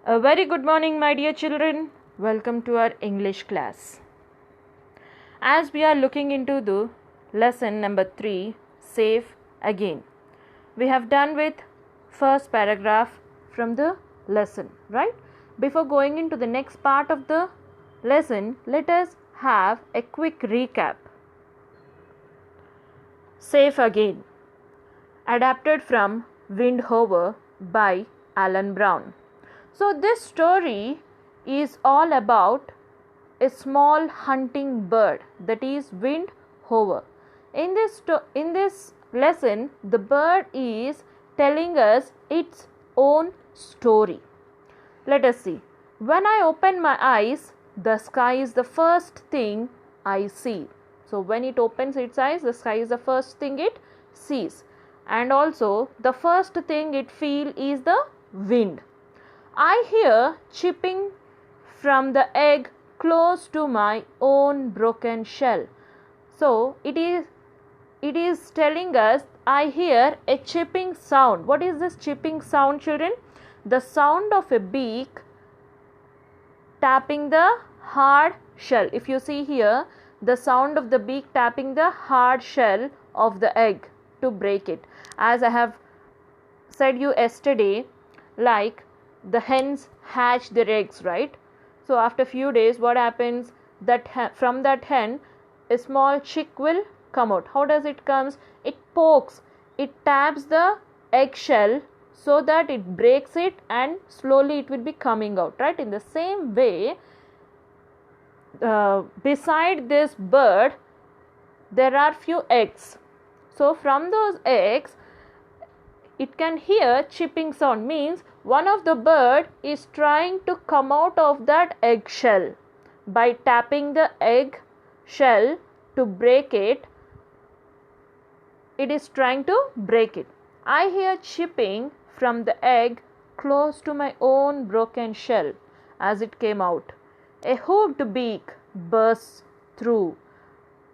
A very good morning, my dear children. Welcome to our English class. As we are looking into the lesson number 3, Safe Again. We have done with first paragraph from the lesson, right? Before going into the next part of the lesson, let us have a quick recap. Safe Again, adapted from Windhover by Alan Brown. So this story is all about a small hunting bird, that is Windhover. In this lesson, the bird is telling us its own story. Let us see. When I open my eyes, the sky is the first thing I see. So when it opens its eyes, the sky is the first thing it sees. And also the first thing it feels is the wind. I hear chipping from the egg close to my own broken shell. So it is telling us I hear a chipping sound. What is this chipping sound, children? The sound of a beak tapping the hard shell. If you see here, the sound of the beak tapping the hard shell of the egg to break it. As I have said you yesterday, like the hens hatch their eggs, right? So after few days, what happens? That from that hen, a small chick will come out. How does it comes? It pokes, it taps the eggshell so that it breaks it, and slowly it will be coming out, right? In the same way, beside this bird, there are few eggs. So from those eggs, it can hear chipping sound, means one of the bird is trying to come out of that eggshell by tapping the egg shell to break it. It is trying to break it. I hear chipping from the egg close to my own broken shell as it came out. A hooked beak bursts through.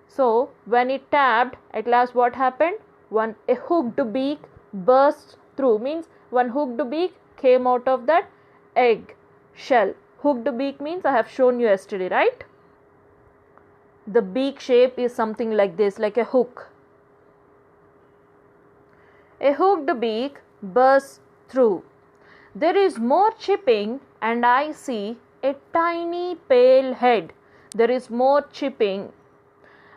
So when it tapped, at last what happened? A hooked beak burst through, means one hooked beak came out of that egg shell. Hooked beak means I have shown you yesterday, right? The beak shape is something like this, like a hook. A hooked beak bursts through. There is more chipping and I see a tiny pale head. There is more chipping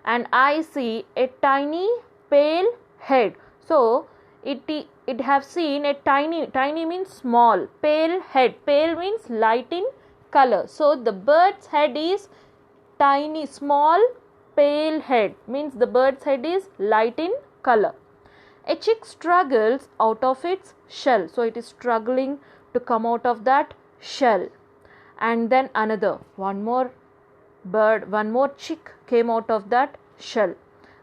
and I see a tiny pale head. So it have seen a tiny means small, pale head. Pale means light in color. So the bird's head is tiny, small, pale head, means the bird's head is light in color. A chick struggles out of its shell. So it is struggling to come out of that shell. And then one more chick came out of that shell.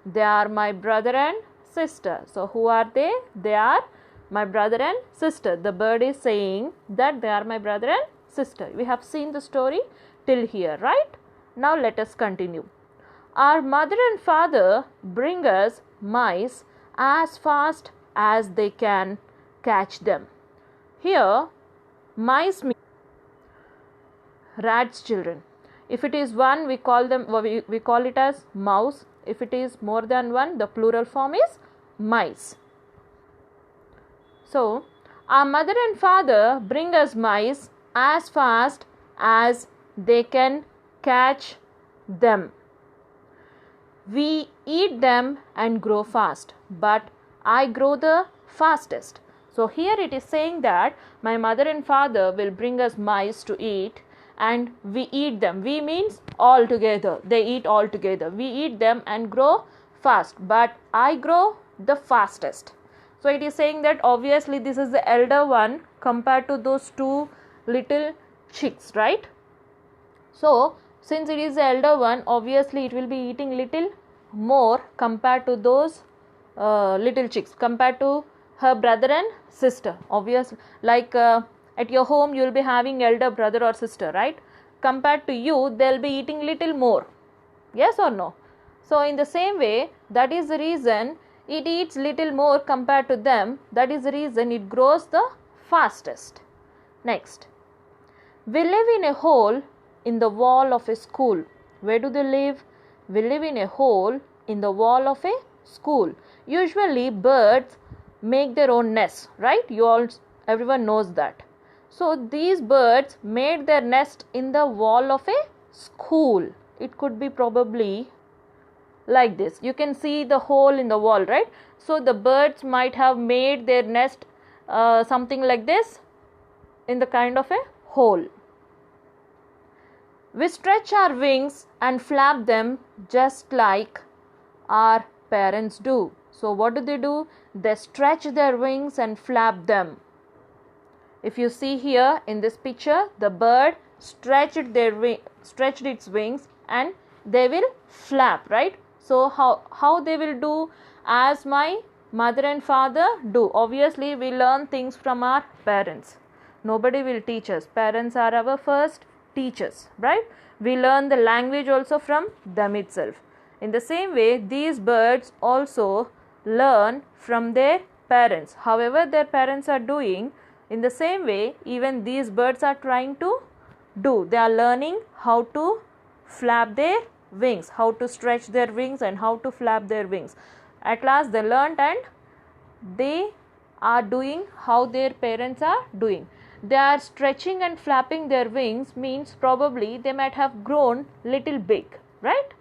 They are my brother and sister. So who are they? They are my brother and sister. The bird is saying that they are my brother and sister. We have seen the story till here, right? Now let us continue. Our mother and father bring us mice as fast as they can catch them. Here, mice mean rats, children. If it is one, we call it as mouse. If it is more than one, the plural form is mice. So, our mother and father bring us mice as fast as they can catch them. We eat them and grow fast, but I grow the fastest. So here it is saying that my mother and father will bring us mice to eat and we eat them. We means all together. They eat all together. We eat them and grow fast, but I grow the fastest. So it is saying that obviously this is the elder one compared to those two little chicks, right? So since it is the elder one, obviously it will be eating little more compared to those little chicks, compared to her brother and sister. Obviously, like at your home you will be having elder brother or sister, right? Compared to you, they will be eating little more. Yes or no? So in the same way, that is the reason it eats little more compared to them. That is the reason it grows the fastest. Next, We live in a hole in the wall of a school. Where do they live? We live in a hole in the wall of a school. Usually birds make their own nests, right? Everyone knows that. So these birds made their nest in the wall of a school. It could be probably like this. You can see the hole in the wall, right? So the birds might have made their nest something like this, in the kind of a hole. We stretch our wings and flap them just like our parents do. So what do? They stretch their wings and flap them. If you see here in this picture, the bird stretched its wings and they will flap, right? So how they will do as my mother and father do? Obviously, we learn things from our parents. Nobody will teach us. Parents are our first teachers, right? We learn the language also from them itself. In the same way, these birds also learn from their parents. However, their parents are doing, in the same way, even these birds are trying to do. They are learning how to flap their wings, how to stretch their wings and how to flap their wings. At last they learned and they are doing how their parents are doing. They are stretching and flapping their wings, means probably they might have grown little big, right?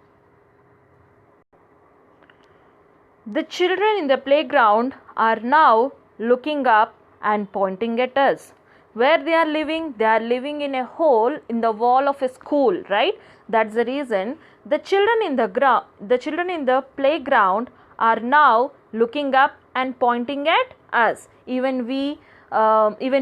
The children in the playground are now looking up and pointing at us. Where they are living in a hole in the wall of a school, right? That's the reason the children in the playground are now looking up and pointing at us. Even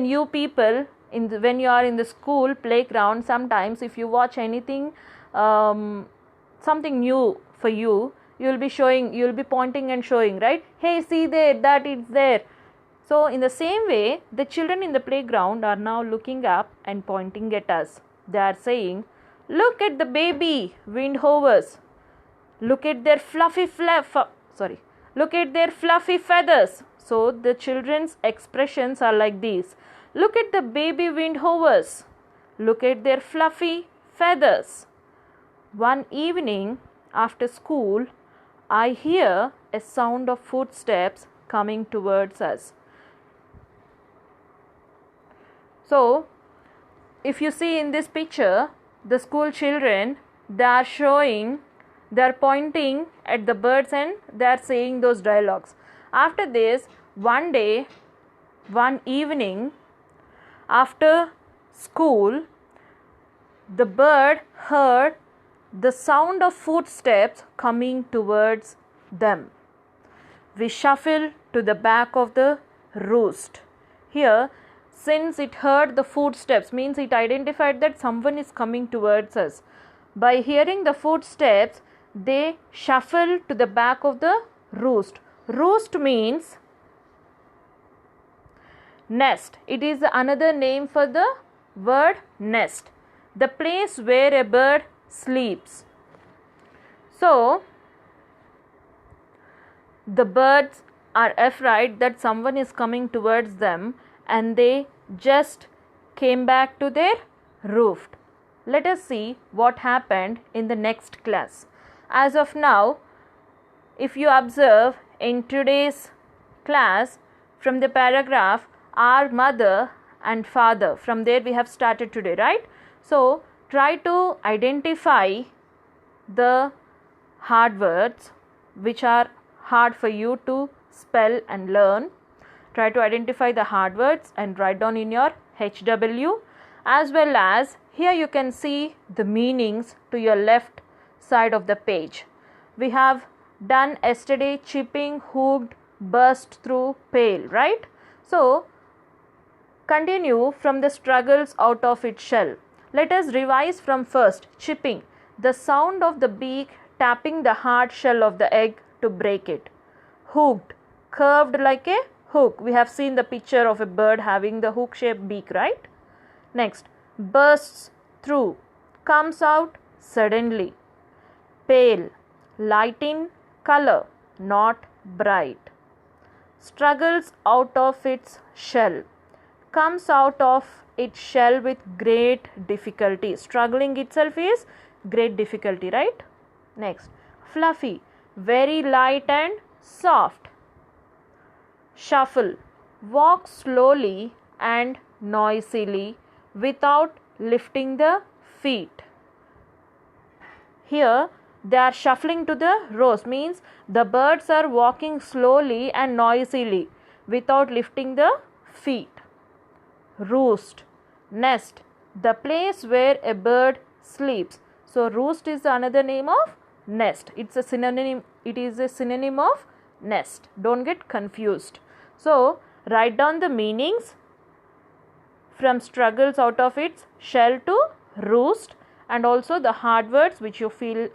you people, when you are in the school playground, sometimes if you watch anything, something new for you, you'll be pointing and showing, right? Hey, see there, that it's there. So in the same way, the children in the playground are now looking up and pointing at us. They are saying, look at the baby windhovers. Look at their fluffy feathers. So the children's expressions are like these. Look at the baby windhovers. Look at their fluffy feathers. One evening after school, I hear a sound of footsteps coming towards us. So, if you see in this picture, the school children, they are pointing at the birds and they are saying those dialogues. After this, one evening after school, the bird heard the sound of footsteps coming towards them. We shuffle to the back of the roost. Here, since it heard the footsteps, means it identified that someone is coming towards us. By hearing the footsteps, they shuffle to the back of the roost. Roost means nest. It is another name for the word nest, the place where a bird sleeps. So, the birds are afraid that someone is coming towards them and they just came back to their roof. Let us see what happened in the next class. As of now, if you observe in today's class, from the paragraph, our mother and father, from there we have started today, right? So, try to identify the hard words which are hard for you to spell and learn. Try to identify the hard words and write down in your HW, as well as here you can see the meanings to your left side of the page. We have done yesterday chipping, hooked, burst through, pale, right? So, continue from the struggles out of its shell. Let us revise from first. Chipping, the sound of the beak tapping the hard shell of the egg to break it. Hooked, curved like a hook. We have seen the picture of a bird having the hook shaped beak, right? Next, bursts through, comes out suddenly. Pale, light in color, not bright. Struggles out of its shell, comes out of its shell with great difficulty. Struggling itself is great difficulty, right? Next, fluffy, very light and soft. Shuffle, walk slowly and noisily without lifting the feet. Here they are shuffling to the rows, means the birds are walking slowly and noisily without lifting the feet. Roost, nest, the place where a bird sleeps. So roost is another name of nest. It is a synonym of nest. Don't get confused. So write down the meanings from struggles out of its shell to roost, and also the hard words which you feel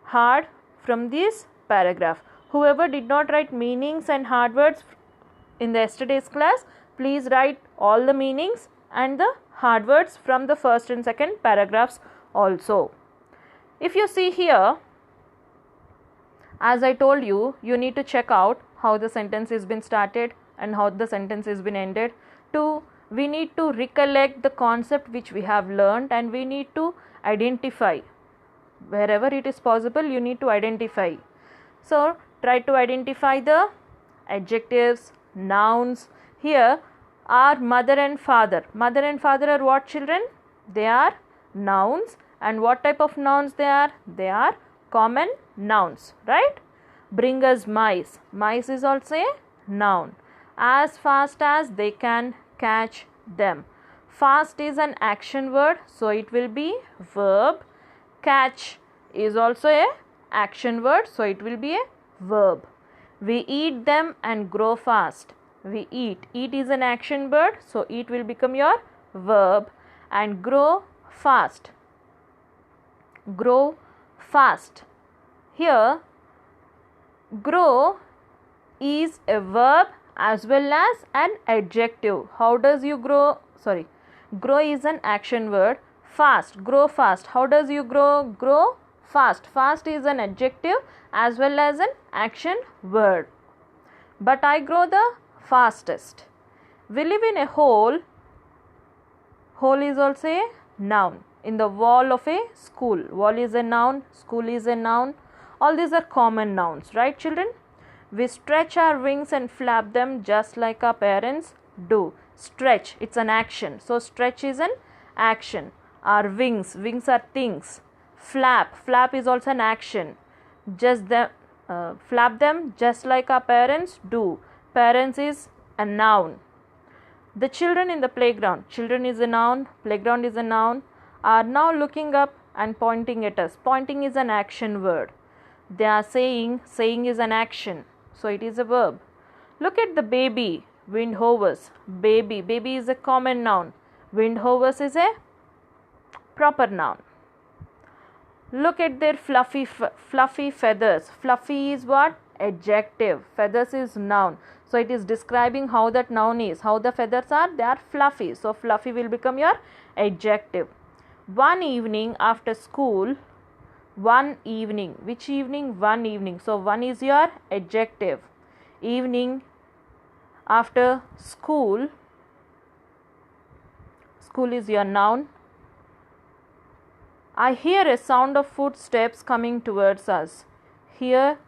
hard from this paragraph. Whoever did not write meanings and hard words in the yesterday's class, please write all the meanings and the hard words from the first and second paragraphs also. If you see here, as I told you, you need to check out how the sentence has been started and how the sentence has been ended. We need to recollect the concept which we have learned, and we need to identify. Wherever it is possible, you need to identify. So try to identify the adjectives, nouns. Here are mother and father. Mother and father are what, children? They are nouns. And what type of nouns they are? They are common nouns, right? Bring us mice. Mice is also a noun. As fast as they can catch them. Fast is an action word, so it will be verb. Catch is also a action word, so it will be a verb. We eat them and grow fast. We eat. Eat is an action word, so eat will become your verb. And grow fast. Grow fast. Here, grow is a verb as well as an adjective. How does you grow? Grow is an action word. Fast, grow fast. How does you grow? Grow fast. Fast is an adjective as well as an action word. But I grow the fastest. We live in a hole. Hole is also a noun. In the wall of a school. Wall is a noun. School is a noun. All these are common nouns, right, children? We stretch our wings and flap them just like our parents do. Stretch, it's an action. So stretch is an action. Our wings are things. Flap is also an action. Flap them just like our parents do. Parents is a noun. The children in the playground. Children is a noun. Playground is a noun. Are now looking up and pointing at us. Pointing is an action word. They are saying is an action. So it is a verb. Look at the baby. Wind hovers. Baby is a common noun. Wind hovers is a proper noun. Look at their fluffy feathers. Fluffy is what? Adjective. Feathers is noun. So it is describing how that noun is. How the feathers are? They are fluffy. So fluffy will become your adjective. One evening after school. One evening. Which evening? One evening. So one is your adjective. Evening after school. School is your noun. I hear a sound of footsteps coming towards us. Hear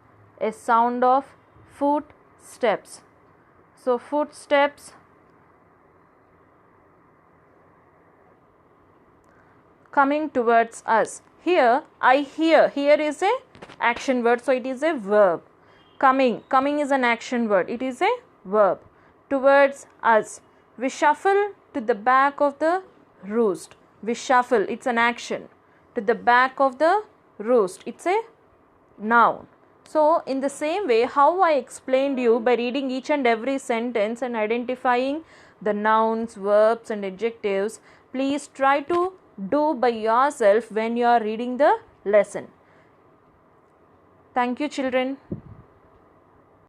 a sound of footsteps. So footsteps coming towards us. Here I hear. Here is a action word, so it is a verb. Coming is an action word. It is a verb. Towards us. We shuffle to the back of the roost. We shuffle. It's an action. To the back of the roost. It's a noun. So in the same way, how I explained you by reading each and every sentence and identifying the nouns, verbs and adjectives, please try to do by yourself when you are reading the lesson. Thank you, children.